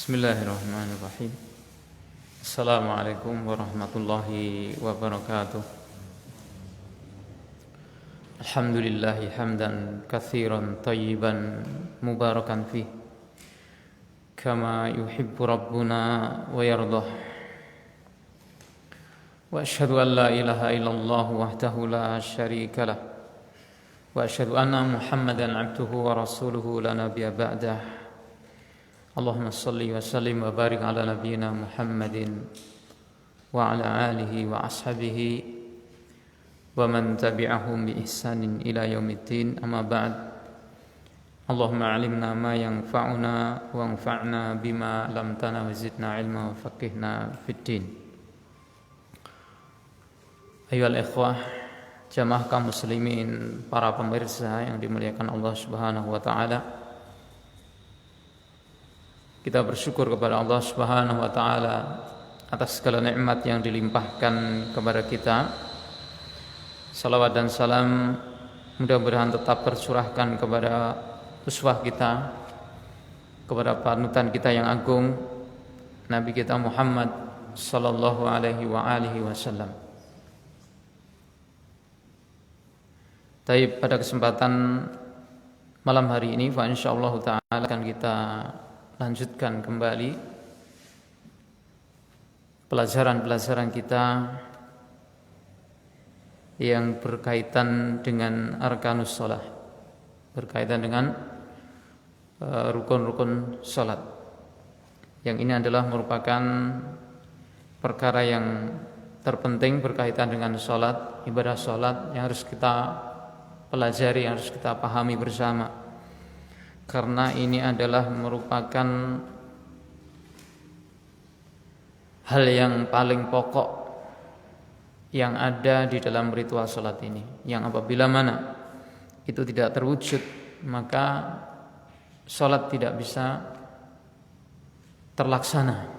Bismillahirrahmanirrahim. Assalamualaikum warahmatullahi wabarakatuh. Alhamdulillahi hamdan katsiran tayyiban mubarakan fih kama yuhibbu rabbuna wa yardah. Wa asyhadu an la ilaha illallah wahdahu la syarika lah. Wa asyhadu anna Muhammadan abduhu wa rasuluhu la nabiyya ba'dah. Allahumma salli wa sallim wa barik ala nabiyyina Muhammadin wa ala alihi wa ashabihi wa man tabi'ahum bi ihsanin ila yaumiddin, amma ba'd. Allahumma alimna ma yanfa'una wa anfa'na bima lamtana wa zidna ilma wa faqihna fid din. Ayyuhal ikhwah, jamaah kaum muslimin, para pemirsa yang dimuliakan Allah Subhanahu wa taala. Kita bersyukur kepada Allah Subhanahu wa taala atas segala nikmat yang dilimpahkan kepada kita. Salawat dan salam mudah-mudahan tetap tercurahkan kepada uswah kita, kepada panutan kita yang agung, Nabi kita Muhammad sallallahu alaihi wa alihi wasallam. Pada kesempatan malam hari ini, insyaallah taala akan kita lanjutkan kembali pelajaran-pelajaran kita yang berkaitan dengan arkanus shalah, berkaitan dengan rukun-rukun salat. Yang ini adalah merupakan perkara yang terpenting berkaitan dengan salat, ibadah salat yang harus kita pelajari, yang harus kita pahami bersama. Karena ini adalah merupakan hal yang paling pokok yang ada di dalam ritual salat ini, yang apabila mana itu tidak terwujud, maka salat tidak bisa terlaksana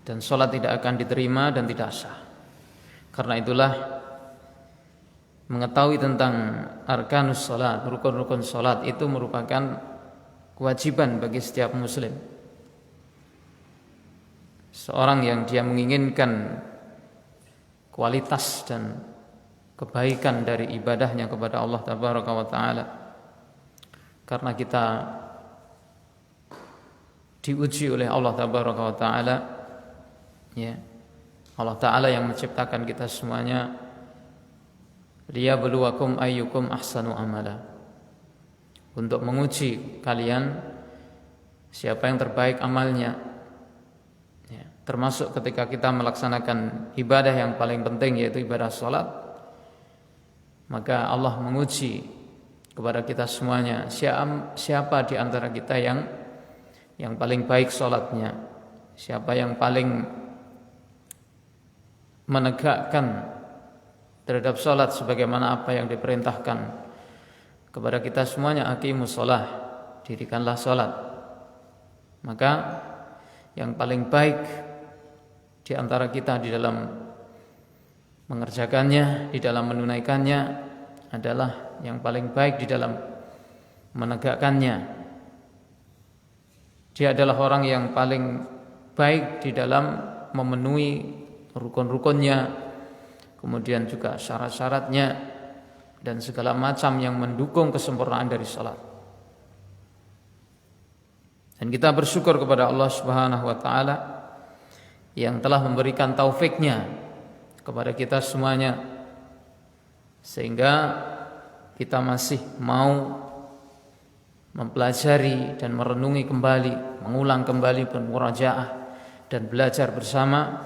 dan salat tidak akan diterima dan tidak sah. Karena itulah mengetahui tentang arkanus salat, rukun-rukun salat itu merupakan kewajiban bagi setiap muslim. Seorang yang dia menginginkan kualitas dan kebaikan dari ibadahnya kepada Allah Tabaraka wa taala, karena kita diuji oleh Allah Tabaraka wa taala, ya. Allah taala yang menciptakan kita semuanya, liyabluwakum ayyukum ahsanu amala, untuk menguji kalian siapa yang terbaik amalnya, ya, termasuk ketika kita melaksanakan ibadah yang paling penting, yaitu ibadah salat. Maka Allah menguji kepada kita semuanya, siapa di antara kita yang paling baik salatnya, siapa yang paling menegakkan terhadap salat sebagaimana apa yang diperintahkan kepada kita semuanya. Aqimus shalah, dirikanlah salat. Maka yang paling baik di antara kita di dalam mengerjakannya, di dalam menunaikannya, adalah yang paling baik di dalam menegakkannya. Dia adalah orang yang paling baik di dalam memenuhi rukun-rukunnya, kemudian juga syarat-syaratnya dan segala macam yang mendukung kesempurnaan dari salat. Dan kita bersyukur kepada Allah Subhanahu wa taala yang telah memberikan taufiknya kepada kita semuanya, sehingga kita masih mau mempelajari dan merenungi kembali, mengulang kembali, bermurajaah dan belajar bersama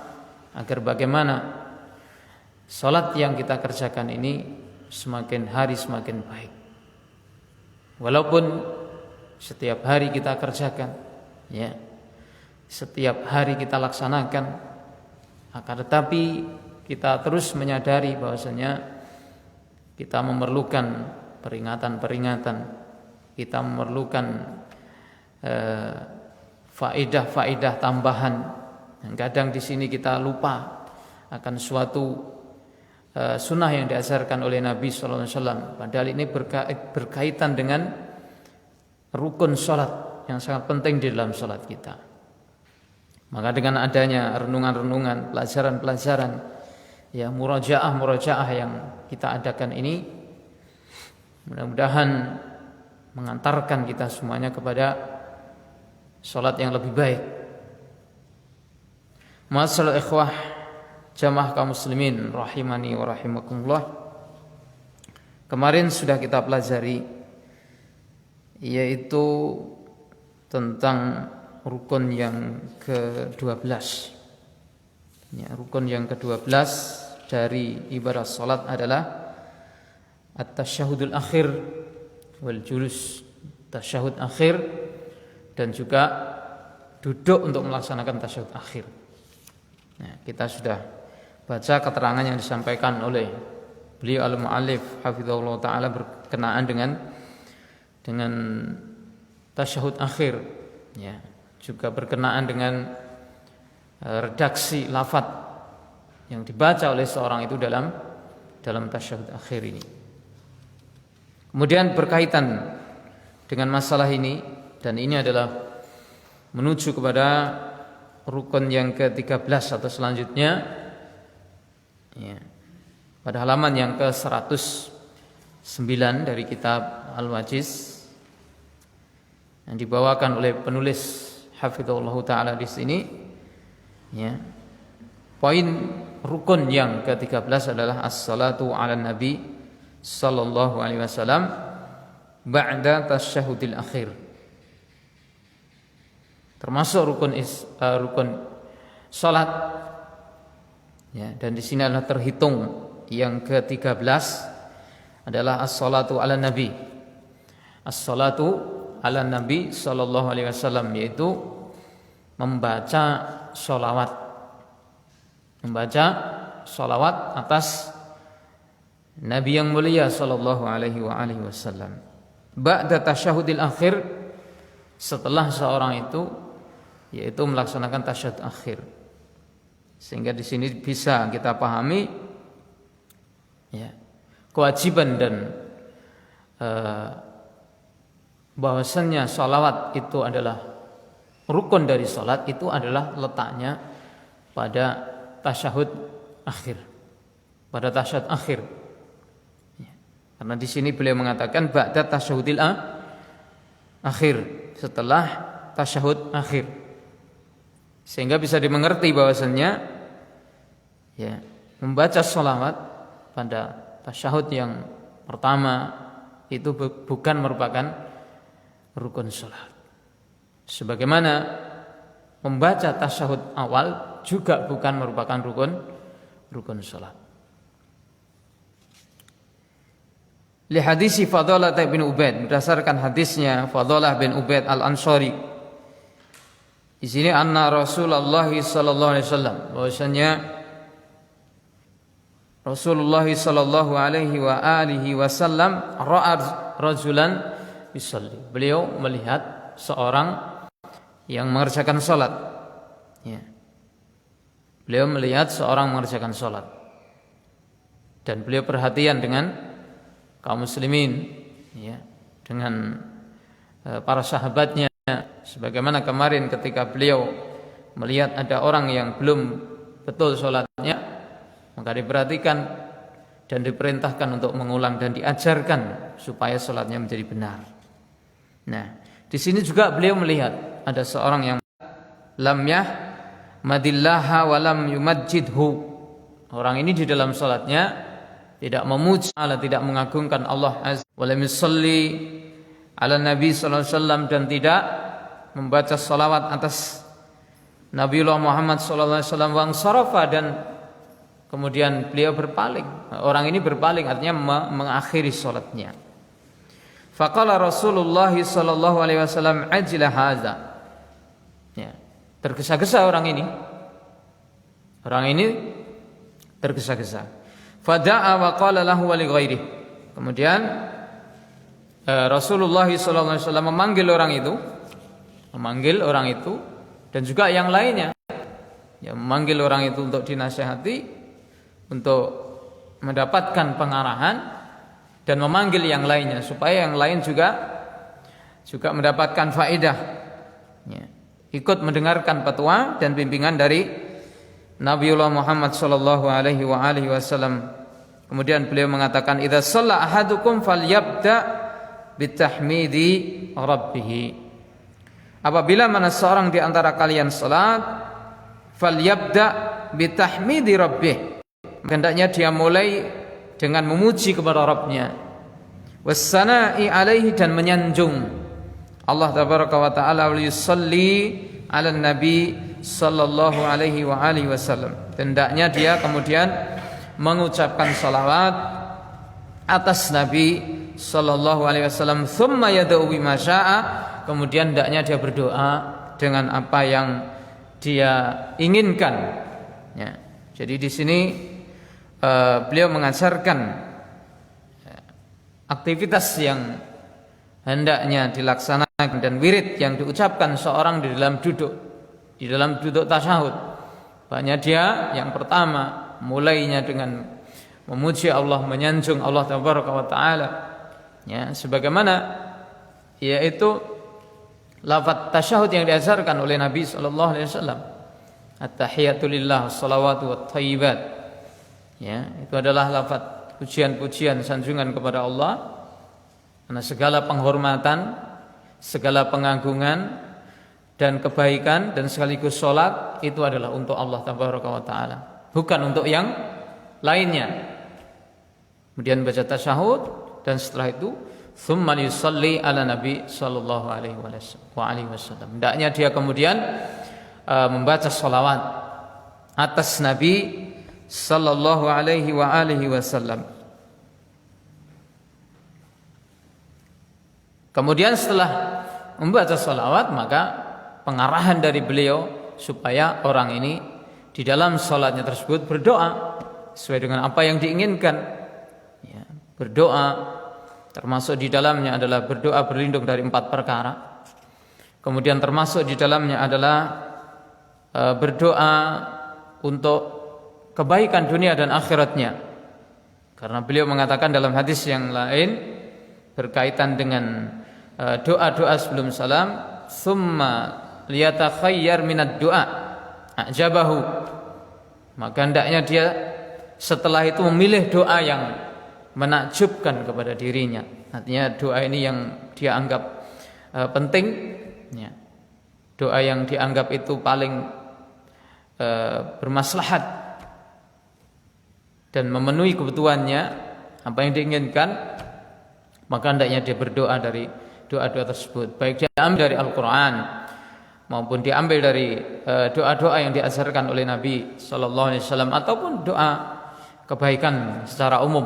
agar bagaimana salat yang kita kerjakan ini semakin hari semakin baik. Walaupun setiap hari kita kerjakan, ya, setiap hari kita laksanakan, akan tetapi kita terus menyadari bahwasanya kita memerlukan peringatan-peringatan, kita memerlukan faedah-faedah tambahan. Dan kadang di sini kita lupa akan suatu sunnah yang diajarkan oleh Nabi Sallallahu Alaihi Wasallam. Padahal ini berkaitan dengan rukun salat, yang sangat penting di dalam salat kita. Maka dengan adanya renungan-renungan, pelajaran-pelajaran, ya murajaah yang kita adakan ini, mudah-mudahan mengantarkan kita semuanya kepada salat yang lebih baik. Ma'asyiral ikhwah, jamaah kaum muslimin rahimani wa rahimakumullah. Kemarin sudah kita pelajari yaitu tentang rukun yang ke-12. Ya, rukun yang ke-12 dari ibadah salat adalah at-tasyahudul akhir wal julus, tasyahud akhir dan juga duduk untuk melaksanakan tasyahud akhir. Nah, kita sudah baca keterangan yang disampaikan oleh beliau al-mu'allif hafizahullah ta'ala berkenaan dengan tasyahud akhir, ya, juga berkenaan dengan redaksi lafaz yang dibaca oleh seorang itu dalam tasyahud akhir ini. Kemudian berkaitan dengan masalah ini, dan ini adalah menuju kepada rukun yang ke-13 atau selanjutnya, ya, pada halaman yang ke-109 dari kitab Al-Wajiz yang dibawakan oleh penulis hafizahullah taala di sini, ya. Poin rukun yang ke-13 adalah as-salatu 'alan nabi sallallahu alaihi wasallam ba'da tasyahudil akhir. Termasuk rukun salat, ya, dan di sini adalah terhitung yang ke-13 adalah as-salatu 'alan nabi. As-salatu 'alan nabi sallallahu alaihi wasallam, yaitu membaca sholawat atas Nabi yang mulia sallallahu alaihi wasallam. Ba'da tasyahudil akhir, setelah seorang itu yaitu melaksanakan tasyahud akhir. Sehingga di sini bisa kita pahami, ya, kewajiban dan bahwasannya sholawat itu adalah rukun dari salat, itu adalah letaknya pada tasyahud akhir, pada tasyahud akhir. Ya. Karena di sini beliau mengatakan ba'da tasyahudil akhir, setelah tasyahud akhir, sehingga bisa dimengerti bahwasannya, ya, membaca sholawat pada tasyahud yang pertama itu bukan merupakan rukun salat. Sebagaimana membaca tasyahud awal juga bukan merupakan rukun salat. Li hadisi Fadalah bin Ubaid, berdasarkan hadisnya Fadalah bin Ubaid al-Ansari. Di sini anna Rasulullah sallallahu alaihi wasallam, bahwasanya Rasulullah sallallahu alaihi wa alihi wasallam ra'a rajulan yusalli. Beliau melihat seorang yang mengerjakan salat. Ya. Beliau melihat seorang mengerjakan salat. Dan beliau perhatian dengan kaum muslimin, ya, dengan para sahabatnya, sebagaimana kemarin ketika beliau melihat ada orang yang belum betul salatnya, maka diperhatikan dan diperintahkan untuk mengulang dan diajarkan supaya salatnya menjadi benar. Nah, di sini juga beliau melihat ada seorang yang lam yahmadillaha wa lam yumajjidhu. Orang ini di dalam salatnya tidak memuji Allah, tidak mengagungkan Allah azza wa lam yusalli ala nabi sallallahu alaihi wasallam, dan tidak membaca salawat atas Nabiullah Muhammad sallallahu alaihi wasallam, wa sarafa, dan kemudian beliau berpaling. Orang ini berpaling artinya mengakhiri salatnya. Faqala Rasulullah sallallahu alaihi wasallam ajla hadza. Ya, tergesa-gesa orang ini. Orang ini tergesa-gesa. Fada'a wa qala lahu wa li ghairihi. Kemudian Rasulullah sallallahu alaihi wasallam memanggil orang itu dan juga yang lainnya. Ya, memanggil orang itu untuk dinasihati, untuk mendapatkan pengarahan, dan memanggil yang lainnya supaya yang lain juga mendapatkan faedah Ya. Ikut mendengarkan fatwa dan bimbingan dari Nabiullah Muhammad sallallahu alaihi wasallam. Kemudian beliau mengatakan, "Idza shalla ahadukum falyabda bitahmidi rabbih." Apabila mana seorang di antara kalian salat, falyabda bitahmidi rabbih. Hendaknya dia mulai dengan memuji kepada Rabbnya. Wassana'i alaihi, dan menyanjung Allah tabaraka wa ta'ala, wa yusalli ala nabi sallallahu alaihi wasallam. Hendaknya dia kemudian mengucapkan salawat atas Nabi sallallahu alaihi wasallam, thumma yad'u bima syaa, kemudian hendaknya dia berdoa dengan apa yang dia inginkan. Ya. Jadi di sini beliau mengajarkan aktivitas yang hendaknya dilaksanakan dan wirid yang diucapkan seorang di dalam duduk tasyahud. Banyak dia yang pertama mulainya dengan memuji Allah, menyanjung Allah tabaraka wa taala, ya, sebagaimana yaitu lafaz tasyahud yang diajarkan oleh Nabi sallallahu alaihi wasallam, at-tahiyatu lillah wassalawatu wathayyibat. Ya, itu adalah lafaz pujian-pujian sanjungan kepada Allah, karena segala penghormatan, segala pengagungan dan kebaikan dan sekaligus salat itu adalah untuk Allah tabaraka wa taala, bukan untuk yang lainnya. Kemudian baca tasyahud, dan setelah itu tsumma yusalli ala nabi sallallahu alaihi wasallam. Hendaknya dia kemudian membaca salawat atas Nabi sallallahu alaihi wasallam. Kemudian setelah membaca salawat, maka pengarahan dari beliau supaya orang ini di dalam salatnya tersebut berdoa sesuai dengan apa yang diinginkan. Ya, berdoa termasuk di dalamnya adalah berdoa berlindung dari 4 perkara. Kemudian termasuk di dalamnya adalah berdoa untuk kebaikan dunia dan akhiratnya. Karena beliau mengatakan dalam hadis yang lain berkaitan dengan doa-doa sebelum salam, "Tsumma liyatakhayyar minad du'a ajabahu." Maka hendaknya dia setelah itu memilih doa yang menakjubkan kepada dirinya. Artinya doa ini yang dia anggap penting, ya. Doa yang dianggap itu paling bermaslahat dan memenuhi kebutuhannya, apa yang diinginkan, maka hendaknya dia berdoa dari doa-doa tersebut, baik diambil dari Al-Quran maupun diambil dari doa-doa yang diajarkan oleh Nabi sallallahu alaihi wasallam, ataupun doa kebaikan secara umum,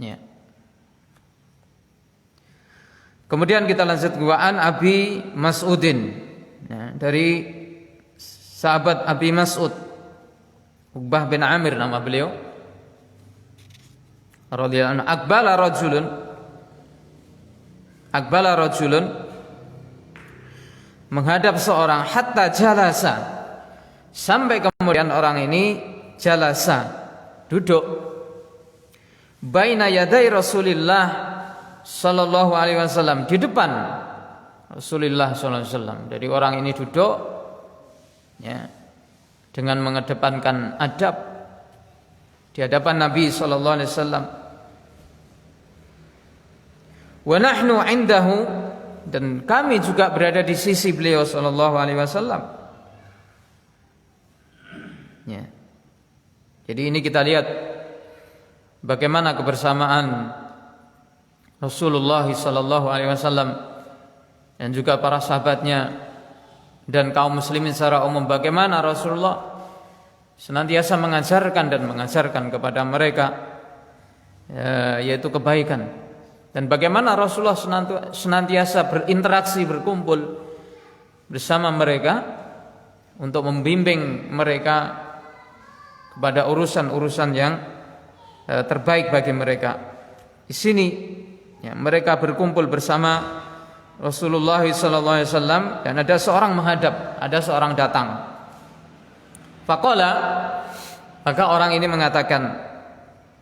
ya. Kemudian kita lanjut an Abi Mas'udin, ya, dari sahabat Abi Mas'ud, Uqbah bin Amir nama beliau radhiyallahu anhu, Aqbala rajulun menghadap seorang, hatta jalasa, sampai kemudian orang ini jalasa, duduk, baina yaday Rasulillah sallallahu alaihi wasallam, di depan Rasulullah sallallahu alaihi wasallam. Jadi orang ini duduk, ya, dengan mengedepankan adab di hadapan Nabi sallallahu alaihi wasallam. Wa nahnu indahu, dan kami juga berada di sisi beliau sallallahu alaihi wasallam. Ya. Jadi ini kita lihat bagaimana kebersamaan Rasulullah sallallahu alaihi wasallam dan juga para sahabatnya dan kaum muslimin secara umum, bagaimana Rasulullah senantiasa mengajarkan kepada mereka yaitu kebaikan. Dan bagaimana Rasulullah senantiasa berinteraksi, berkumpul bersama mereka untuk membimbing mereka kepada urusan-urusan yang terbaik bagi mereka. Di sini, ya, mereka berkumpul bersama Rasulullah SAW, dan ada seorang menghadap, ada seorang datang. Faqala, maka orang ini mengatakan,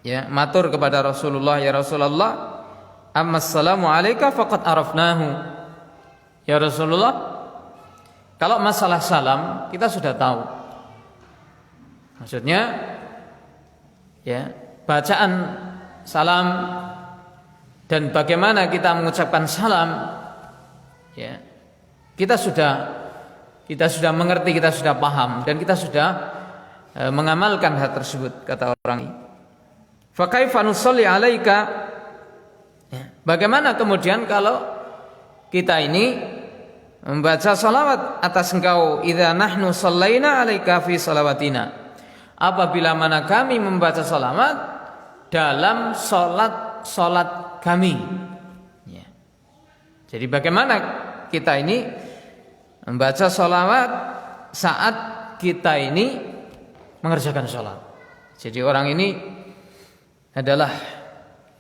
ya, matur kepada Rasulullah, ya Rasulullah, amma assalamu alayka faqad arafnahu. Ya Rasulullah, Kalau masalah salam kita sudah tahu. Maksudnya ya, bacaan salam dan bagaimana kita mengucapkan salam ya, kita sudah mengerti, kita sudah paham dan kita sudah mengamalkan hal tersebut, kata orang ini. Fa kaifa nusalli alaika? Bagaimana kemudian kalau kita ini membaca salawat atas engkau, idza nahnu sallaina alaika fi salawatina, apabila mana kami membaca salawat dalam salat kami ya. Jadi bagaimana kita ini membaca salawat saat kita ini mengerjakan salat. Jadi orang ini adalah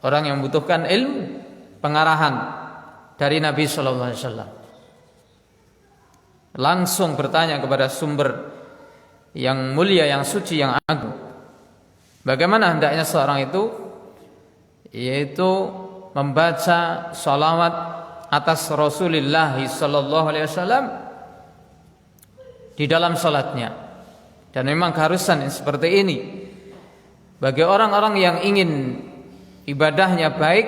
orang yang membutuhkan ilmu, pengarahan dari Nabi sallallahu alaihi wasallam. Langsung bertanya kepada sumber yang mulia, yang suci, yang agung. Bagaimana hendaknya seorang itu, yaitu membaca salawat atas Rasulullah sallallahu alaihi wasallam di dalam salatnya. Dan memang keharusan seperti ini bagi orang-orang yang ingin ibadahnya baik,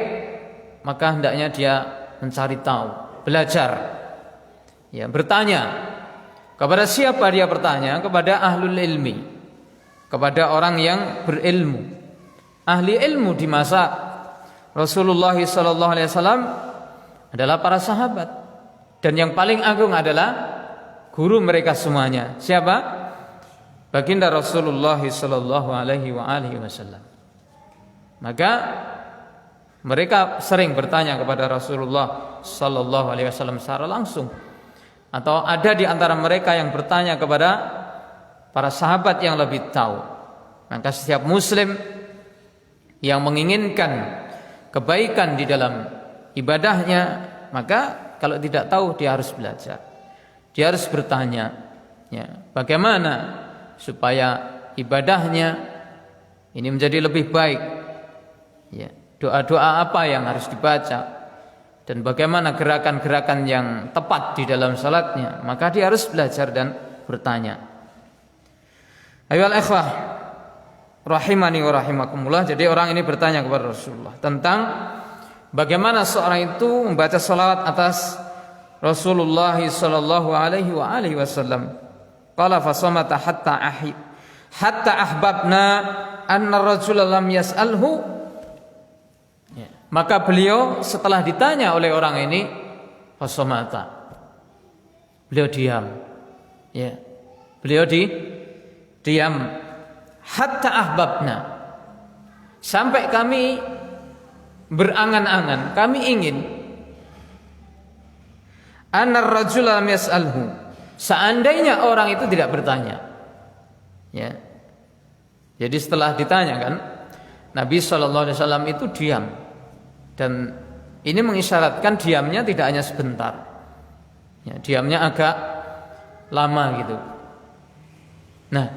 maka hendaknya dia mencari tahu, belajar. Ya, bertanya. Kepada siapa dia bertanya? Kepada ahlul ilmi, kepada orang yang berilmu. Ahli ilmu di masa Rasulullah sallallahu alaihi wasallam adalah para sahabat, dan yang paling agung adalah guru mereka semuanya. Siapa? Baginda Rasulullah sallallahu alaihi wasallam. Maka mereka sering bertanya kepada Rasulullah sallallahu alaihi wasallam secara langsung. Atau ada di antara mereka yang bertanya kepada para sahabat yang lebih tahu. Maka setiap muslim yang menginginkan kebaikan di dalam ibadahnya, maka kalau tidak tahu dia harus belajar. Dia harus bertanya ya, bagaimana supaya ibadahnya ini menjadi lebih baik ya, doa-doa apa yang harus dibaca, dan bagaimana gerakan-gerakan yang tepat di dalam salatnya. Maka dia harus belajar dan bertanya. Ayyuhal ikhwah rahimani wa rahimakumullah. Jadi orang ini bertanya kepada Rasulullah tentang bagaimana seorang itu membaca salawat atas Rasulullah sallallahu alaihi wasallam. Qala fa samata hatta ahbabna anna ar-rajula lam yas'alhu. Maka beliau setelah ditanya oleh orang ini, fasomata, beliau diam, ya, beliau diam, hatta ahbabna, sampai kami berangan-angan, kami ingin, anar rajula lam yas'alhu, seandainya orang itu tidak bertanya, ya. Jadi setelah ditanya kan, Nabi SAW itu diam. Dan ini mengisyaratkan diamnya tidak hanya sebentar ya, diamnya agak lama gitu. Nah,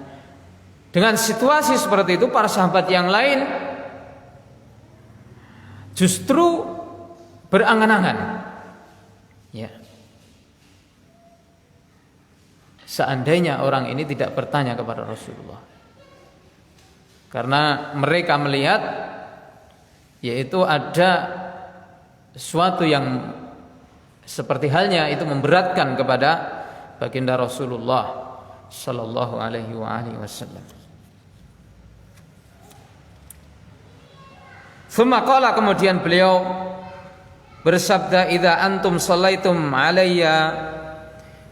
dengan situasi seperti itu, para sahabat yang lain justru berangan-angan ya, seandainya orang ini tidak bertanya kepada Rasulullah, karena mereka melihat yaitu ada sesuatu yang seperti halnya itu memberatkan kepada baginda Rasulullah sallallahu alaihi wasallam. Tsumma qala, kemudian beliau bersabda, idza antum shallaitum alayya,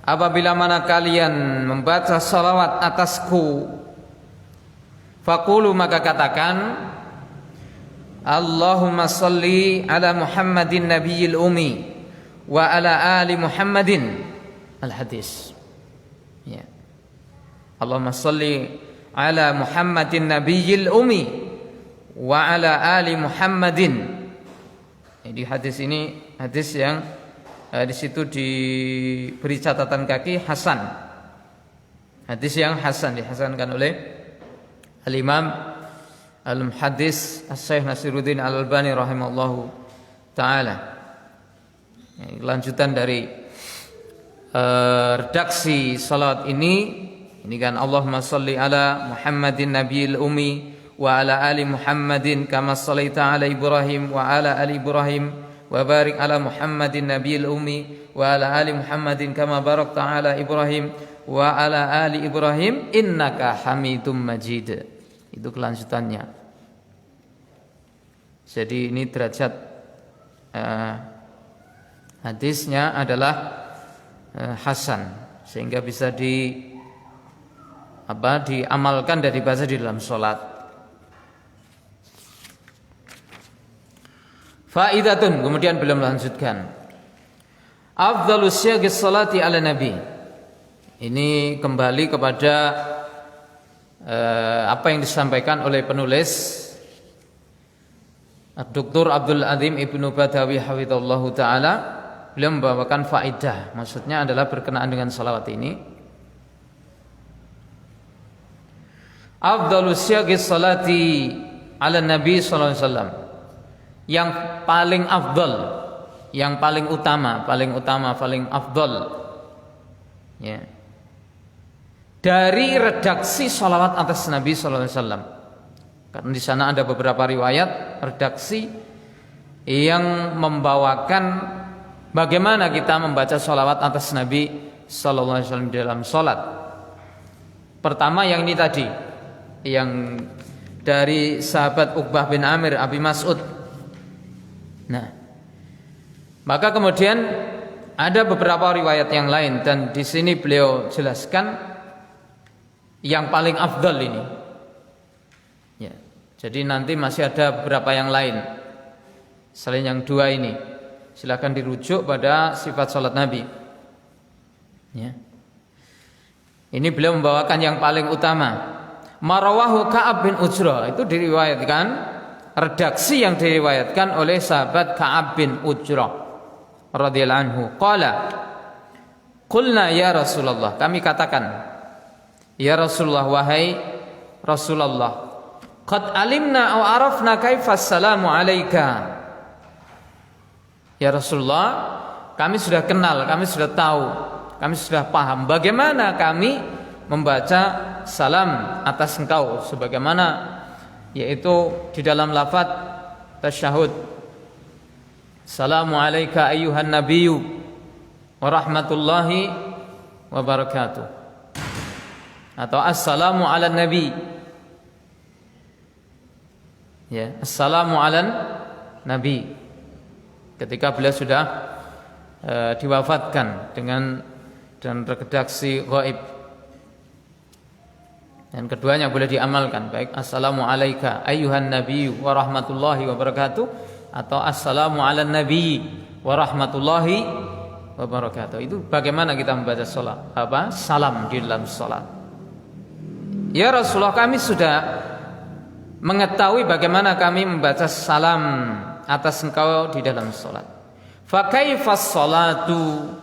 apabila mana kalian membaca salawat atasku, faqulu, maka katakan, Allahumma salli ala Muhammadin nabiyil ummi wa ala ali Muhammadin. Al-hadis ya. Allahumma salli ala Muhammadin nabiyil ummi wa ala ali Muhammadin. Jadi hadis ini hadis yang di situ diberi catatan kaki hasan. Hadis yang hasan, dihasankan oleh Al-Imam Al-Muhaddis As-Syaikh Nasiruddin Al-Albani rahimahullahu ta'ala. Lanjutan dari redaksi salat ini kan Allahumma shalli ala Muhammadin nabiyil ummi wa ala ali Muhammadin kama shallaita ala Ibrahim wa ala ali Ibrahim wa barik ala Muhammadin nabiyil ummi wa ala ali Muhammadin kama barakta ala Ibrahim wa ala ali Ibrahim innaka Hamidum Majid. Itu kelanjutannya. Jadi ini derajat hadisnya adalah hasan, sehingga bisa diamalkan dan dibaca di dalam sholat. Faidatun, kemudian beliau melanjutkan, afdhalus syagis salati ala nabi. Ini kembali kepada apa yang disampaikan oleh penulis Dr. Abdul Azim Ibnu Badawi hafizallahu taala. Beliau membawakan faidah, maksudnya adalah berkenaan dengan salawat ini. Afdhalus syagis salati ala nabi sallallahu alaihi wasallam. Yang paling afdal, yang paling utama, paling afdal, ya, dari redaksi salawat atas Nabi sallallahu alaihi wasallam. Karena di sana ada beberapa riwayat redaksi yang membawakan bagaimana kita membaca salawat atas Nabi sallallahu alaihi wasallam dalam salat. Pertama yang ini tadi, yang dari sahabat Uqbah bin Amir Abi Mas'ud. Nah, maka kemudian ada beberapa riwayat yang lain, dan di sini beliau jelaskan yang paling afdal ini. Ya, jadi nanti masih ada beberapa yang lain selain yang dua ini. Silakan dirujuk pada sifat salat Nabi. Ya. Ini beliau membawakan yang paling utama. Marawahu Ka'ab bin Ujrah, itu diriwayatkan, redaksi yang diriwayatkan oleh sahabat Ka'ab bin Ujrah radhiyallahu anhu. Qulna ya Rasulullah, kami katakan, ya Rasulullah, wahai Rasulullah, qad alimna aw arafna kaifa assalamu alayka. Ya Rasulullah, kami sudah kenal, kami sudah tahu, kami sudah paham bagaimana kami membaca salam atas engkau, sebagaimana yaitu di dalam lafaz tasyahud, Assalamu alayka ayyuhan nabiyyu wa rahmatullahi wa barakatuh, atau Assalamu ala nabi. Ya, Assalamu ala nabi. Ketika beliau sudah diwafatkan dan redaksi ghaib. Dan keduanya boleh diamalkan, baik Assalamu alayka ayyuhan nabiyyu wa rahmatullahi wa barakatuh, atau Assalamu ala nabi wa rahmatullahi wa barakatuh. Itu bagaimana kita membaca salam di dalam salat. Ya Rasulullah, kami sudah mengetahui bagaimana kami membaca salam atas engkau di dalam salat. Fa kaifas salatu,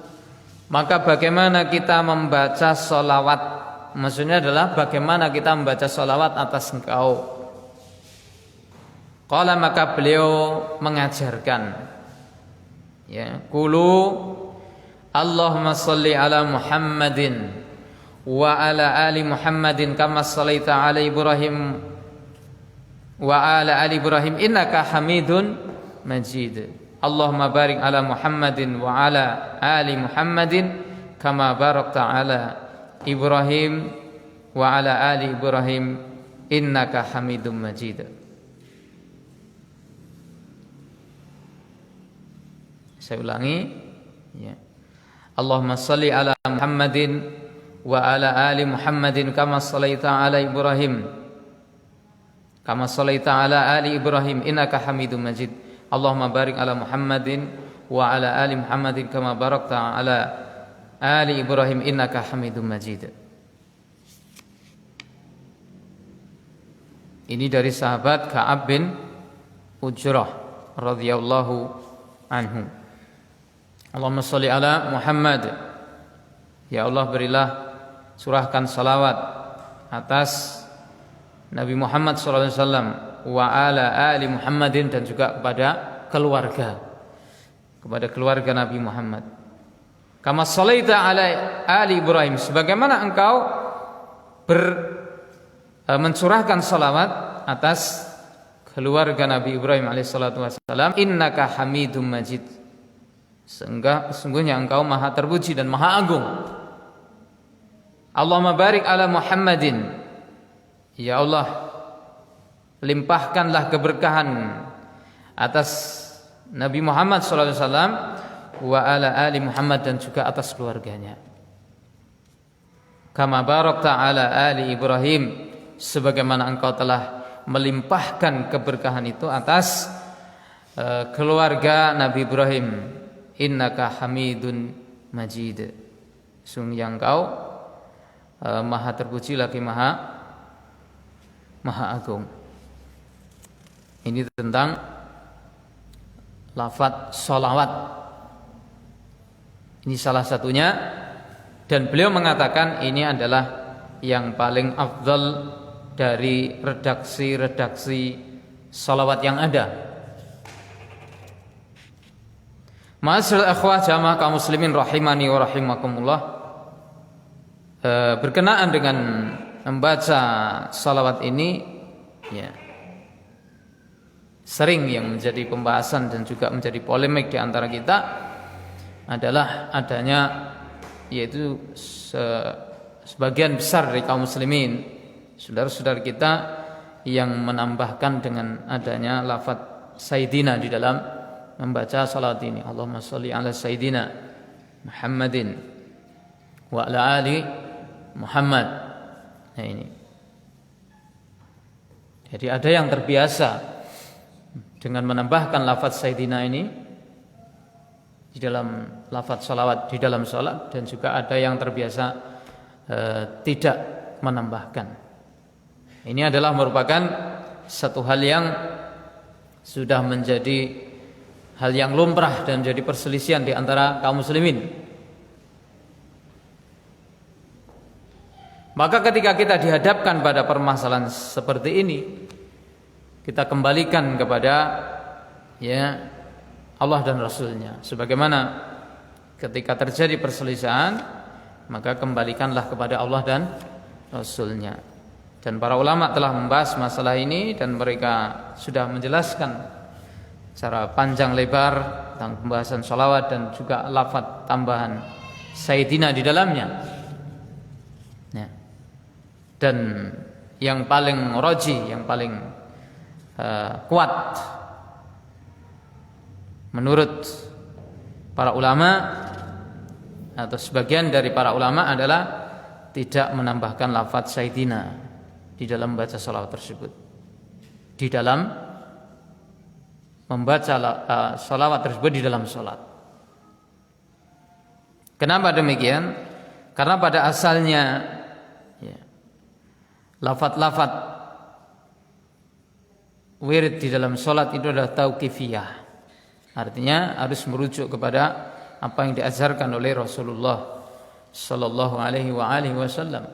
maka bagaimana kita membaca salawat? Maksudnya adalah bagaimana kita membaca salawat atas engkau. Qala, maka beliau mengajarkan, ya, qulu Allahumma shalli ala Muhammadin wa ala ali Muhammadin kama shallaita ala Ibrahim wa ala ali Ibrahim innaka Hamidun Majid. Allahumma barik ala Muhammadin wa ala ali Muhammadin kama barakta ala Ibrahim wa ala ali Ibrahim innaka Hamidum Majid. Saya ulangi, ya. Allahumma shalli ala Muhammadin wa ala ali Muhammadin kama shallaita ala Ibrahim kama shallaita ala ali Ibrahim innaka Hamidum Majid. Allahumma barik ala Muhammadin wa ala ali Muhammadin kama barakta ala Ali Ibrahim innaka Hamidum Majid. Ini dari sahabat Ka'ab bin Ujrah radhiyallahu anhu. Allahumma shalli ala Muhammad. Ya Allah, berilah, surahkan salawat atas Nabi Muhammad sallallahu alaihi wasallam wa ala ali Muhammadin, dan juga kepada keluarga Nabi Muhammad. Kama shalaita ala ali Ibrahim, sebagaimana engkau mencurahkan salawat atas keluarga Nabi Ibrahim alaihissalatu wassalam. Innaka hamidum majid, sesungguhnya engkau maha terpuji dan maha agung. Allahumma barik ala Muhammadin, ya Allah limpahkanlah keberkahan atas Nabi Muhammad sallallahu alaihi wasallam, wa ala ali Muhammad, dan juga atas keluarganya. Kama barakta ala ali Ibrahim, sebagaimana engkau telah melimpahkan keberkahan itu atas keluarga Nabi Ibrahim. Innaka hamidun majid, sungguh engkau maha terpuji lagi maha agung. Ini tentang lafaz sholawat. Ini salah satunya, dan beliau mengatakan ini adalah yang paling afdal dari redaksi sholawat yang ada. Ma'asyiral akhwah jamaah kaum muslimin rahimani wa rahimakumullah, berkenaan dengan membaca sholawat ini, ya, sering yang menjadi pembahasan dan juga menjadi polemik di antara kita adalah adanya, yaitu sebagian besar dari kaum muslimin, saudara-saudara kita, yang menambahkan dengan adanya lafaz Sayyidina di dalam membaca salat ini. Allahumma sholli ala Sayyidina Muhammadin wa ala ali Muhammad. Nah ini, jadi ada yang terbiasa dengan menambahkan lafaz Sayyidina ini di dalam lafaz salawat di dalam salat, dan juga ada yang terbiasa tidak menambahkan. Ini adalah merupakan satu hal yang sudah menjadi hal yang lumrah dan menjadi perselisihan di antara kaum muslimin. Maka ketika kita dihadapkan pada permasalahan seperti ini, kita kembalikan kepada, ya, Allah dan Rasulnya. Sebagaimana ketika terjadi perselisihan, maka kembalikanlah kepada Allah dan Rasulnya. Dan para ulama telah membahas masalah ini, dan mereka sudah menjelaskan secara panjang lebar tentang pembahasan sholawat dan juga lafaz tambahan Sayyidina di dalamnya. Ya. Dan yang paling roji, yang paling kuat menurut para ulama atau sebagian dari para ulama adalah tidak menambahkan lafaz Sayyidina di dalam membaca sholawat tersebut, di dalam membaca sholawat tersebut di dalam sholat. Kenapa demikian? Karena pada asalnya, ya, lafaz-lafaz wirid di dalam sholat itu adalah tauqifiyah, artinya harus merujuk kepada apa yang diajarkan oleh Rasulullah sallallahu alaihi wasallam,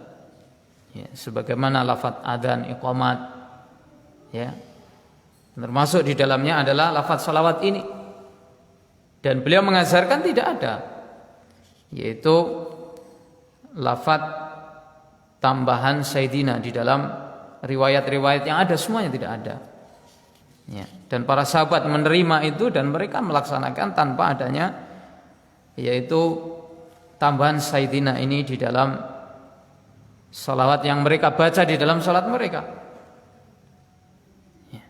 ya, sebagaimana lafaz adzan, iqamat, ya, termasuk di dalamnya adalah lafaz salawat ini. Dan beliau mengajarkan tidak ada, yaitu lafaz tambahan Sayyidina di dalam riwayat-riwayat yang ada, semuanya tidak ada. Ya, dan para sahabat menerima itu dan mereka melaksanakan tanpa adanya, yaitu tambahan Sayyidina ini di dalam salawat yang mereka baca di dalam salat mereka. Ya.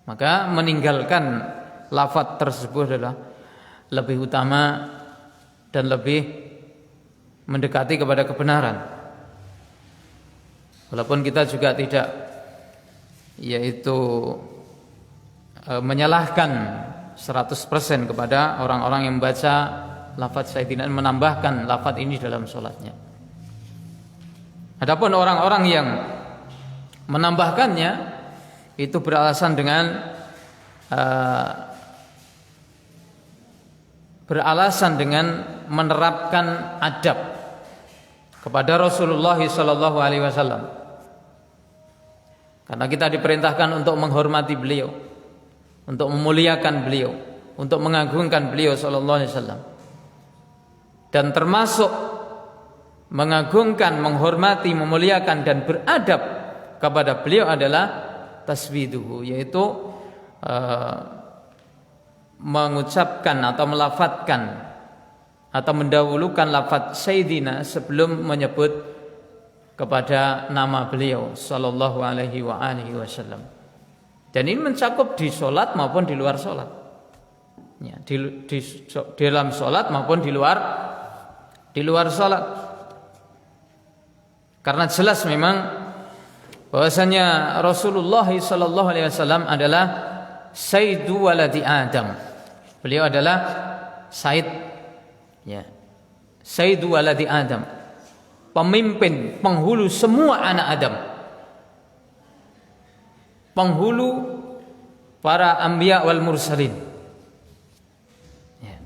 Maka meninggalkan lafaz tersebut adalah lebih utama dan lebih mendekati kepada kebenaran. Walaupun kita juga tidak, yaitu menyalahkan 100% kepada orang-orang yang membaca lafaz Sayyidina, menambahkan lafaz ini dalam sholatnya. Adapun orang-orang yang menambahkannya itu beralasan dengan menerapkan adab kepada Rasulullah sallallahu alaihi wasallam. Karena kita diperintahkan untuk menghormati beliau, untuk memuliakan beliau, untuk mengagungkan beliau sallallahu alaihi wasallam. Dan termasuk mengagungkan, menghormati, memuliakan dan beradab kepada beliau adalah tasbiduhu, yaitu mengucapkan atau melafadzkan atau mendahulukan lafaz sayyidina sebelum menyebut kepada nama beliau sallallahu alaihi wa alihi wasallam. Dan ini mencakup di sholat maupun di luar sholat, ya, di dalam sholat maupun di luar sholat. Karena jelas memang bahwasanya Rasulullah sallallahu alaihi wasallam adalah sayyidu waladi Adam. Beliau adalah sayyid, ya, sayyidu waladi Adam, pemimpin, penghulu semua anak Adam, penghulu para anbiya wal mursalin, ya.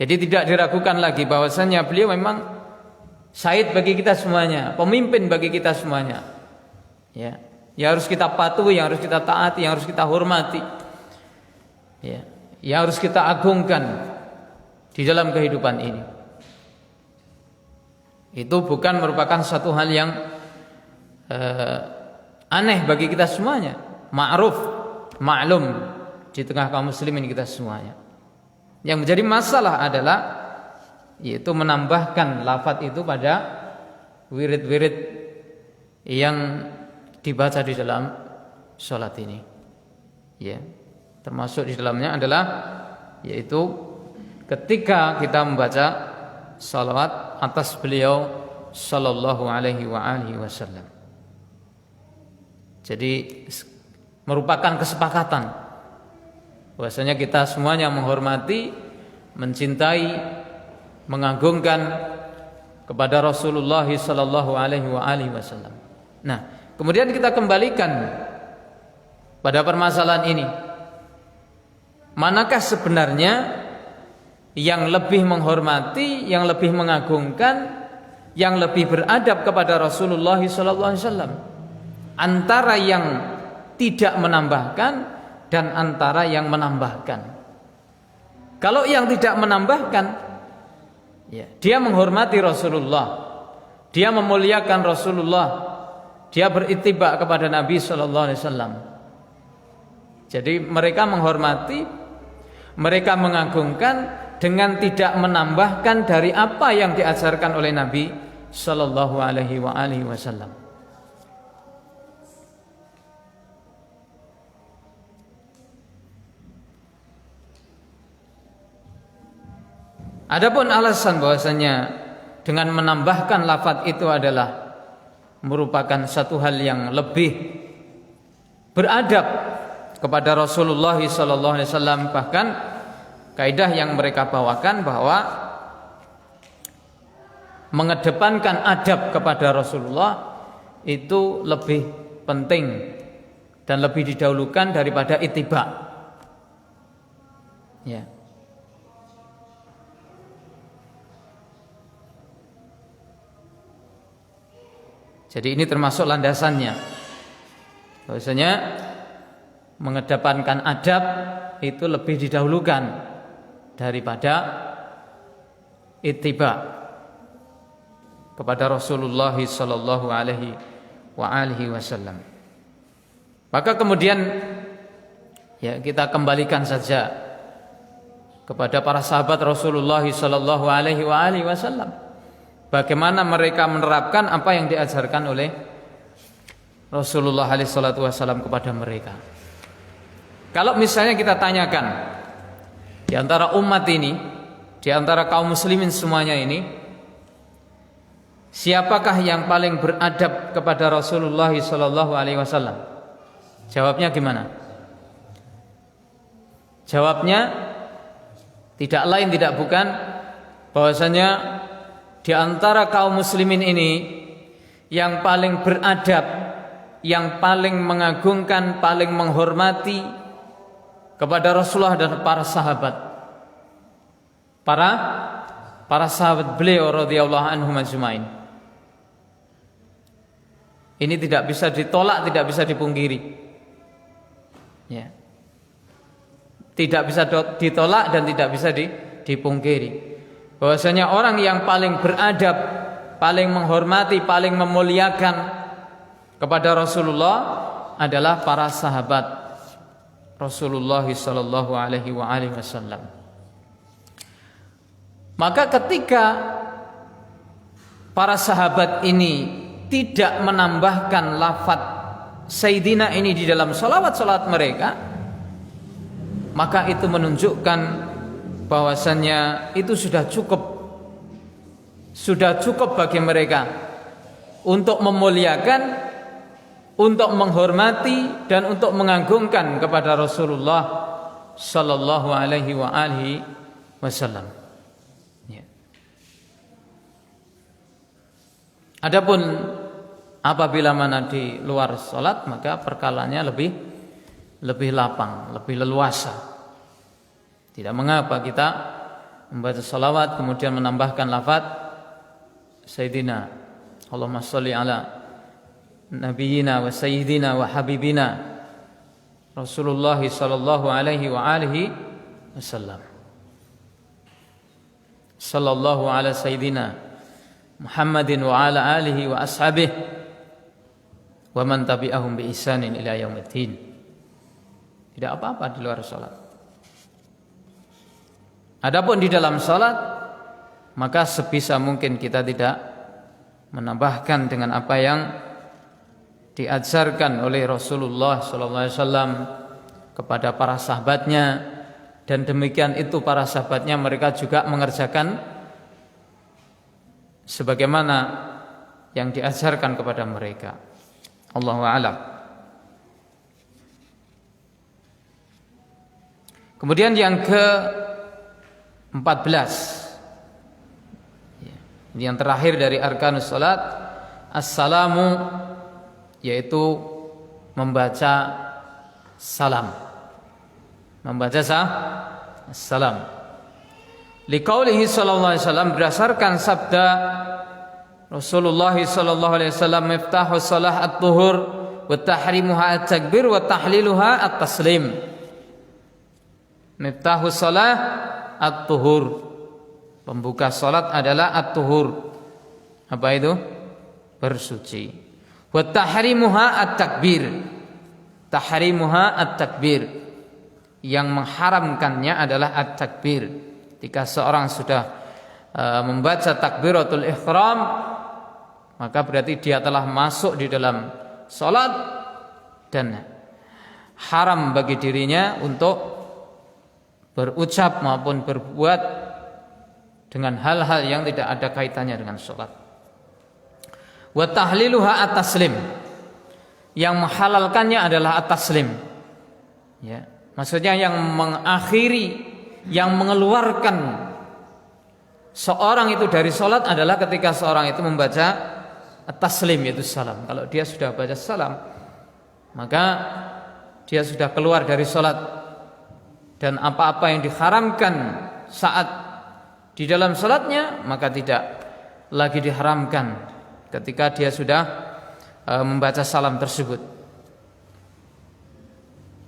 Jadi tidak diragukan lagi bahwasanya beliau memang sayyid bagi kita semuanya, pemimpin bagi kita semuanya, ya. Yang harus kita patuhi, yang harus kita taati, yang harus kita hormati, ya, yang harus kita agungkan di dalam kehidupan ini. Itu bukan merupakan satu hal yang aneh bagi kita semuanya, ma'ruf, maklum di tengah kaum muslimin kita semuanya. Yang menjadi masalah adalah yaitu menambahkan lafaz itu pada wirid-wirid yang dibaca di dalam sholat ini, ya. Termasuk di dalamnya adalah yaitu ketika kita membaca salawat atas beliau sallallahu alaihi wa alihi wasallam. Jadi merupakan kesepakatan bahwasanya kita semuanya menghormati, mencintai, mengagungkan kepada Rasulullah sallallahu alaihi wa alihi wasallam. Nah, kemudian kita kembalikan pada permasalahan ini. Manakah sebenarnya yang lebih menghormati, yang lebih mengagungkan, yang lebih beradab kepada Rasulullah sallallahu alaihi wasallam? Antara yang tidak menambahkan dan antara yang menambahkan. Kalau yang tidak menambahkan, ya, dia menghormati Rasulullah, dia memuliakan Rasulullah, dia berittiba kepada Nabi sallallahu alaihi wasallam. Jadi mereka menghormati, mereka mengagungkan dengan tidak menambahkan dari apa yang diajarkan oleh Nabi sallallahu alaihi wasallam. Adapun alasan bahwasanya dengan menambahkan lafaz itu adalah merupakan satu hal yang lebih beradab kepada Rasulullah sallallahu alaihi wasallam, bahkan kaidah yang mereka bawakan bahwa mengedepankan adab kepada Rasulullah itu lebih penting dan lebih didahulukan daripada ittiba, ya. Jadi ini termasuk landasannya, bahwasanya mengedepankan adab itu lebih didahulukan daripada ittiba kepada Rasulullah sallallahu alaihi wasallam. Maka kemudian, ya, kita kembalikan saja kepada para sahabat Rasulullah sallallahu alaihi wasallam. Bagaimana mereka menerapkan apa yang diajarkan oleh Rasulullah SAW kepada mereka. Kalau misalnya kita tanyakan di antara umat ini, di antara kaum muslimin semuanya ini, siapakah yang paling beradab kepada Rasulullah SAW? Jawabnya gimana? Jawabnya tidak lain tidak bukan bahwasanya di antara kaum muslimin ini yang paling beradab, yang paling mengagungkan, paling menghormati kepada Rasulullah dan para sahabat, para sahabat beliau radhiyallahu anhum ajmain. Ini tidak bisa ditolak, tidak bisa dipungkiri, ya. Tidak bisa ditolak dan tidak bisa dipungkiri. bahwasanya orang yang paling beradab, paling menghormati, paling memuliakan kepada Rasulullah adalah para sahabat Rasulullah sallallahu alaihi wasallam. Maka ketika para sahabat ini tidak menambahkan lafaz Sayyidina ini di dalam salawat mereka, maka itu menunjukkan bahwasannya itu sudah cukup bagi mereka untuk memuliakan, untuk menghormati dan untuk mengagungkan kepada Rasulullah sallallahu alaihi wasallam. Ya. Adapun apabila mana di luar salat, maka perkalanya lebih lapang, lebih leluasa. Tidak mengapa kita membaca salawat kemudian menambahkan lafaz Sayyidina, Allahumma sholli ala Nabiyyina wa Sayyidina wa Habibina Rasulullah sallallahu alaihi wasallam. Sallallahu ala Sayyidina Muhammadin wa ala alihi wa ashabihi wa man tabi'ahum bi ihsanin ila yaumiddin. Tidak apa-apa di luar salat. Adapun di dalam salat, maka sebisa mungkin kita tidak menambahkan dengan apa yang diajarkan oleh Rasulullah sallallahu alaihi wasallam kepada para sahabatnya, dan demikian itu para sahabatnya mereka juga mengerjakan sebagaimana yang diajarkan kepada mereka. Allahu a'lam. Kemudian yang ke-14, yang terakhir dari arkanus salat, assalamu, yaitu membaca salam. Membaca salam. Liqaulihi sallallahu alaihi wasallam, berdasarkan sabda Rasulullah sallallahu alaihi wasallam, miftahus shalah at-tuhur wa tahrimuha at-takbir wa tahliluha at-taslim. Miftahus shalah at-tuhur, pembuka salat adalah at-tuhur. Apa itu? Bersuci. Wa tahrimuha at-takbir. Tahrimuha at-takbir. Yang mengharamkannya adalah at-takbir. Ketika seorang sudah membaca takbiratul ihram, maka berarti dia telah masuk di dalam salat dan haram bagi dirinya untuk berucap maupun berbuat dengan hal-hal yang tidak ada kaitannya dengan salat. Wa tahliluha at-taslim, yang menghalalkannya adalah at-taslim. Ya, maksudnya yang mengakhiri, yang mengeluarkan seorang itu dari salat adalah ketika seorang itu membaca at-taslim, yaitu salam. Kalau dia sudah baca salam, maka dia sudah keluar dari salat, dan apa-apa yang diharamkan saat di dalam salatnya maka tidak lagi diharamkan ketika dia sudah membaca salam tersebut.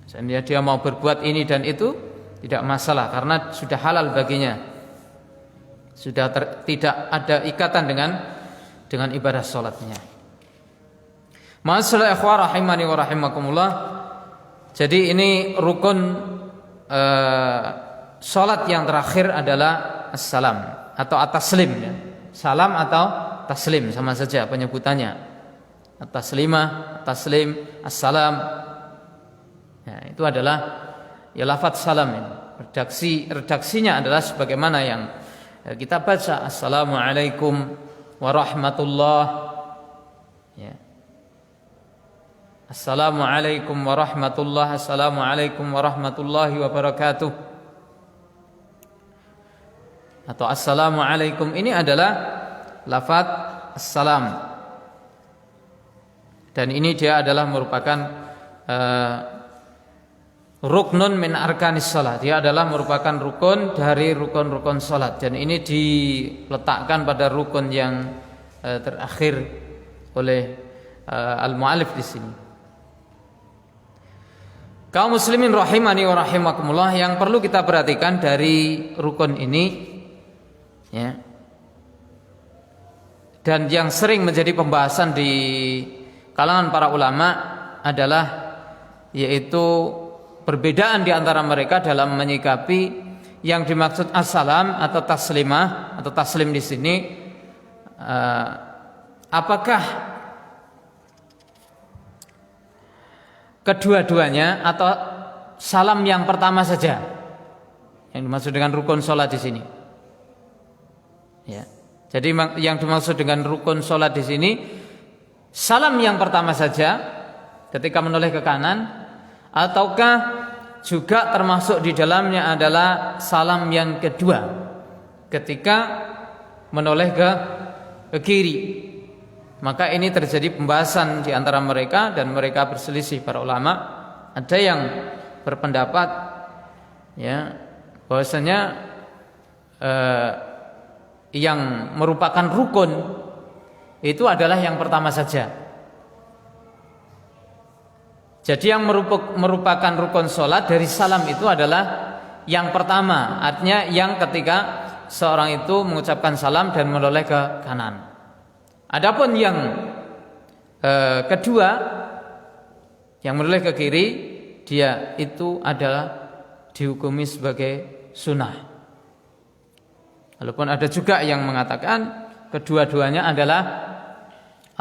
Seandainya dia mau berbuat ini dan itu tidak masalah, karena sudah halal baginya, sudah tidak ada ikatan dengan ibadah salatnya. Ma'asyiral ikhwah rahimani wa rahimakumullah. Jadi ini rukun salat yang terakhir adalah assalam atau at-taslim, ya. Salam atau taslim sama saja penyebutannya. At-taslimah, at-taslim, assalam. Ya, itu adalah ya lafaz salam ini. Redaksinya adalah sebagaimana yang kita baca, assalamualaikum warahmatullahi, ya. Assalamualaikum warahmatullahi, assalamualaikum warahmatullahi wabarakatuh, atau assalamualaikum. Ini adalah lafaz assalam, dan ini dia adalah merupakan ruknun min arkanis salat. Dia adalah merupakan rukun dari rukun-rukun salat, dan ini diletakkan pada rukun yang terakhir oleh al-mu'allif di sini. Kaum muslimin rahimani wa rahimakumullah, yang perlu kita perhatikan dari rukun ini Ya. Dan yang sering menjadi pembahasan di kalangan para ulama adalah yaitu perbedaan di antara mereka dalam menyikapi yang dimaksud assalam atau taslimah atau taslim di sini. Apakah kedua-duanya atau salam yang pertama saja yang dimaksud dengan rukun sholat di sini? Ya. Jadi yang dimaksud dengan rukun sholat di sini salam yang pertama saja ketika menoleh ke kanan, ataukah juga termasuk di dalamnya adalah salam yang kedua ketika menoleh ke kiri? Maka ini terjadi pembahasan di antara mereka dan mereka berselisih para ulama. Ada yang berpendapat ya bahwasanya yang merupakan rukun itu adalah yang pertama saja. Jadi yang merupakan rukun sholat dari salam itu adalah yang pertama, artinya yang ketika seorang itu mengucapkan salam dan menoleh ke kanan. Adapun yang kedua, yang menoleh ke kiri, dia itu adalah dihukumi sebagai sunnah. Walaupun ada juga yang mengatakan kedua-duanya adalah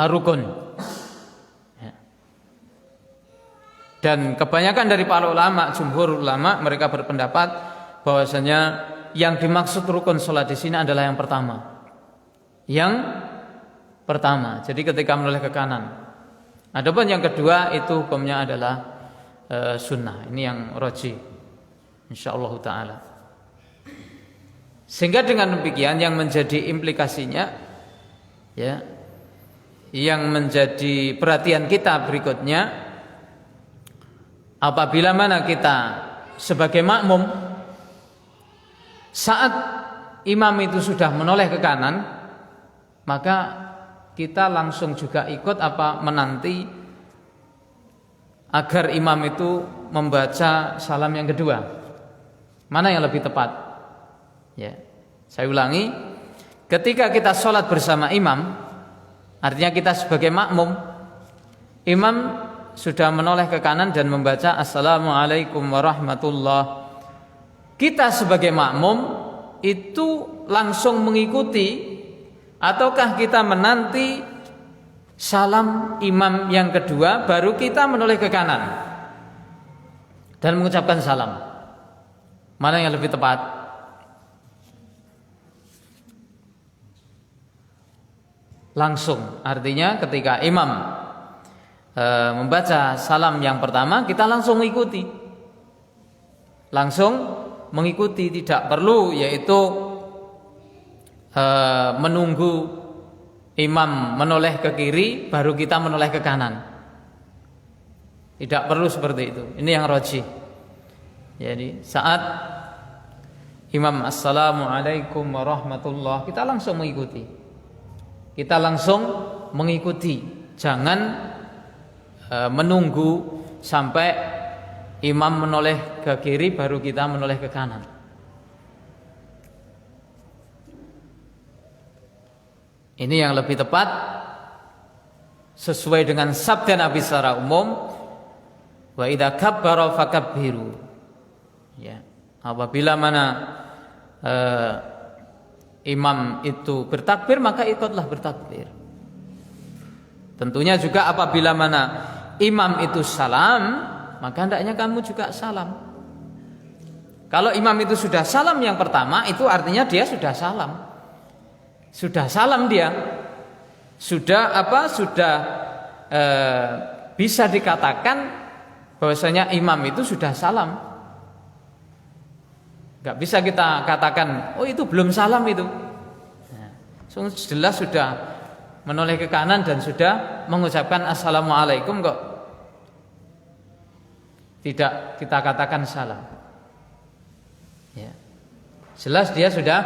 rukun. Dan kebanyakan dari para ulama, jumhur ulama, mereka berpendapat bahwasanya yang dimaksud rukun sholat di sini adalah yang pertama. Yang pertama. Jadi ketika menoleh ke kanan. Adapun yang kedua itu hukumnya adalah sunnah. Ini yang rajih, insyaallah taala. Sehingga dengan demikian yang menjadi implikasinya, ya, yang menjadi perhatian kita berikutnya, apabila mana kita sebagai makmum saat imam itu sudah menoleh ke kanan, maka kita langsung juga ikut menanti agar imam itu membaca salam yang kedua. Mana yang lebih tepat? Ya, saya ulangi, ketika kita sholat bersama imam, artinya kita sebagai makmum, imam sudah menoleh ke kanan dan membaca assalamualaikum warahmatullah. Kita sebagai makmum itu langsung mengikuti, ataukah kita menanti salam imam yang kedua baru kita menoleh ke kanan dan mengucapkan salam? Mana yang lebih tepat? Langsung, artinya ketika imam membaca salam yang pertama, kita langsung mengikuti. Langsung mengikuti, tidak perlu yaitu menunggu imam menoleh ke kiri baru kita menoleh ke kanan. Tidak perlu seperti itu. Ini yang rajih. Jadi saat imam assalamualaikum warahmatullah, kita langsung mengikuti. Kita langsung mengikuti, jangan menunggu sampai imam menoleh ke kiri baru kita menoleh ke kanan. Ini yang lebih tepat sesuai dengan sabda Nabi secara umum, wa idza kabbara fakabbiru. Ya, apabila mana imam itu bertakbir, maka ikutlah bertakbir. Tentunya juga apabila mana imam itu salam, maka hendaknya kamu juga salam. Kalau imam itu sudah salam yang pertama, itu artinya dia sudah salam. Sudah salam dia. Sudah bisa dikatakan bahwasanya imam itu sudah salam. Gak bisa kita katakan, oh itu belum salam itu. Nah, jelas sudah menoleh ke kanan dan sudah mengucapkan assalamualaikum kok. Tidak kita katakan salam. Ya. Jelas dia sudah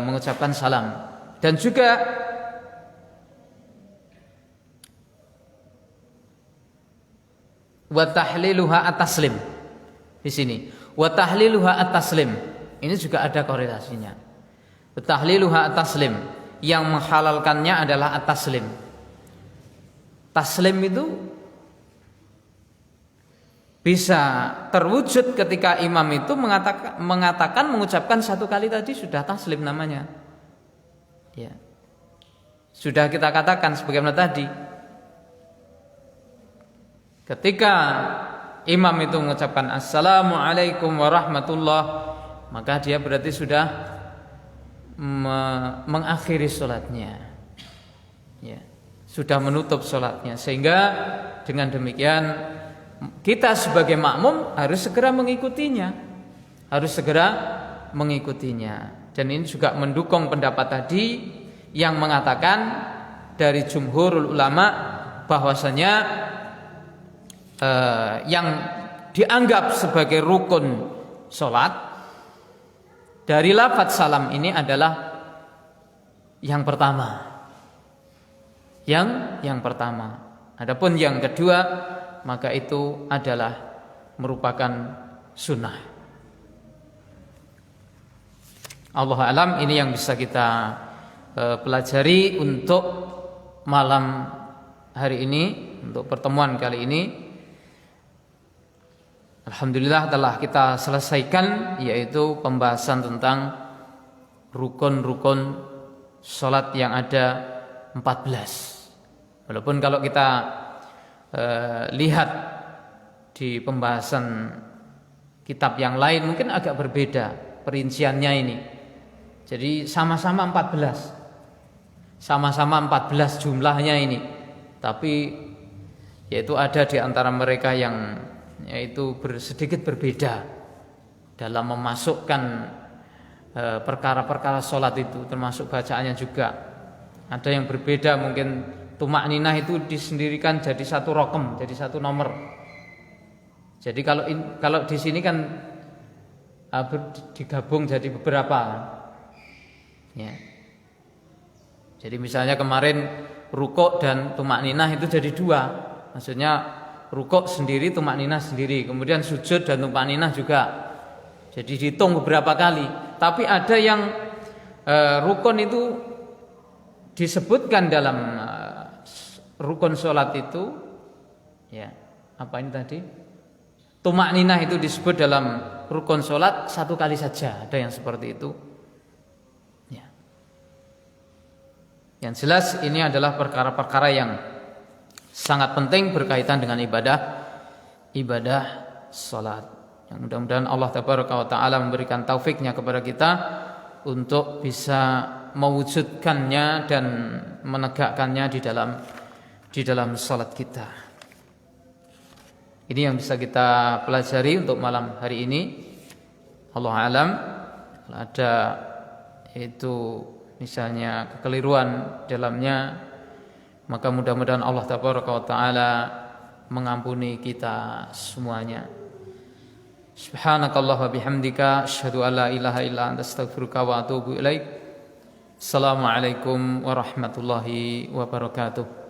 mengucapkan salam. Dan juga wa tahliluha at-taslim di sini. Wa tahliluha at-taslim. Ini juga ada korelasinya. Tahliluha at-taslim. Yang menghalalkannya adalah at-taslim. Taslim itu bisa terwujud ketika imam itu mengatakan mengucapkan satu kali tadi sudah taslim namanya. Ya. Sudah kita katakan sebagaimana tadi. Ketika imam itu mengucapkan assalamualaikum warahmatullah, maka dia berarti sudah mengakhiri sholatnya, ya, sudah menutup sholatnya. Sehingga dengan demikian kita sebagai makmum harus segera mengikutinya, dan ini juga mendukung pendapat tadi yang mengatakan dari jumhurul ulama bahwasanya yang dianggap sebagai rukun sholat dari lafaz salam ini adalah yang pertama. Yang pertama. Adapun yang kedua maka itu adalah merupakan sunnah. Allah alam, ini yang bisa kita pelajari untuk malam hari ini, untuk pertemuan kali ini. Alhamdulillah telah kita selesaikan, yaitu pembahasan tentang rukun-rukun sholat yang ada 14. Walaupun kalau kita lihat di pembahasan kitab yang lain mungkin agak berbeda perinciannya ini. Jadi sama-sama 14 jumlahnya ini. Tapi yaitu ada di antara mereka yang yaitu sedikit berbeda dalam memasukkan perkara-perkara sholat itu, termasuk bacaannya juga. Ada yang berbeda, mungkin tumakninah itu disendirikan jadi satu rokem, jadi satu nomor. Jadi kalau di sini kan digabung jadi beberapa. Ya. Jadi misalnya kemarin rukuk dan tumakninah itu jadi dua. Maksudnya rukuk sendiri, tumakninah sendiri. Kemudian sujud dan tumakninah juga. Jadi dihitung beberapa kali. Tapi ada yang rukun itu disebutkan dalam rukun sholat itu, ya, apa ini tadi? Tumakninah itu disebut dalam rukun sholat satu kali saja. Ada yang seperti itu. Ya. Yang jelas ini adalah perkara-perkara yang sangat penting berkaitan dengan ibadah sholat. Yang mudah-mudahan Allah Tabaraka wa Ta'ala memberikan taufiknya kepada kita untuk bisa mewujudkannya dan menegakkannya di dalam sholat kita. Ini yang bisa kita pelajari untuk malam hari ini. Allah alam, kalau ada itu misalnya kekeliruan dalamnya, maka mudah-mudahan Allah Tabaraka wa Ta'ala mengampuni kita semuanya. Subhanakallah wa bihamdika asyhadu an la ilaha illa anta astaghfiruka wa atubu ilaik. Assalamualaikum warahmatullahi wabarakatuh.